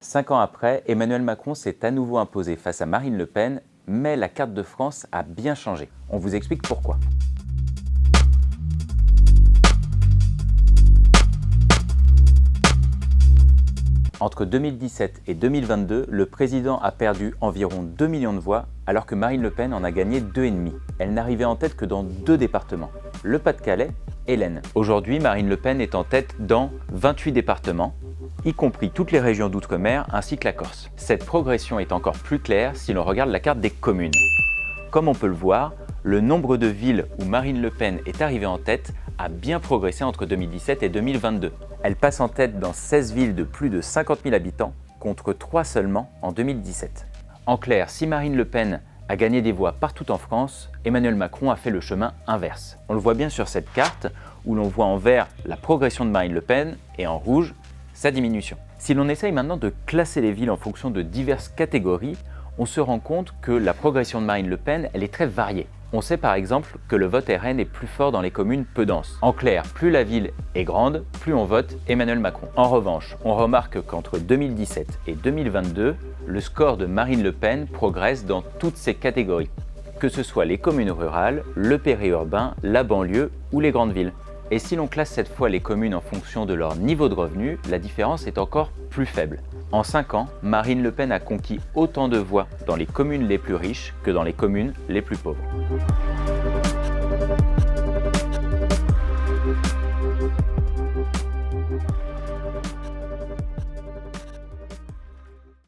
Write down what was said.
5 ans après, Emmanuel Macron s'est à nouveau imposé face à Marine Le Pen, mais la carte de France a bien changé. On vous explique pourquoi. Entre 2017 et 2022, le président a perdu environ 2 millions de voix, alors que Marine Le Pen en a gagné 2,5. Elle n'arrivait en tête que dans 2 départements, le Pas-de-Calais et l'Aisne. Aujourd'hui, Marine Le Pen est en tête dans 28 départements, y compris toutes les régions d'outre-mer ainsi que la Corse. Cette progression est encore plus claire si l'on regarde la carte des communes. Comme on peut le voir, le nombre de villes où Marine Le Pen est arrivée en tête a bien progressé entre 2017 et 2022. Elle passe en tête dans 16 villes de plus de 50 000 habitants, contre 3 seulement en 2017. En clair, si Marine Le Pen a gagné des voix partout en France, Emmanuel Macron a fait le chemin inverse. On le voit bien sur cette carte, où l'on voit en vert la progression de Marine Le Pen et en rouge sa diminution. Si l'on essaye maintenant de classer les villes en fonction de diverses catégories, on se rend compte que la progression de Marine Le Pen, elle est très variée. On sait par exemple que le vote RN est plus fort dans les communes peu denses. En clair, plus la ville est grande, plus on vote Emmanuel Macron. En revanche, on remarque qu'entre 2017 et 2022, le score de Marine Le Pen progresse dans toutes ces catégories, que ce soit les communes rurales, le périurbain, la banlieue ou les grandes villes. Et si l'on classe cette fois les communes en fonction de leur niveau de revenu, la différence est encore plus faible. En 5 ans, Marine Le Pen a conquis autant de voix dans les communes les plus riches que dans les communes les plus pauvres.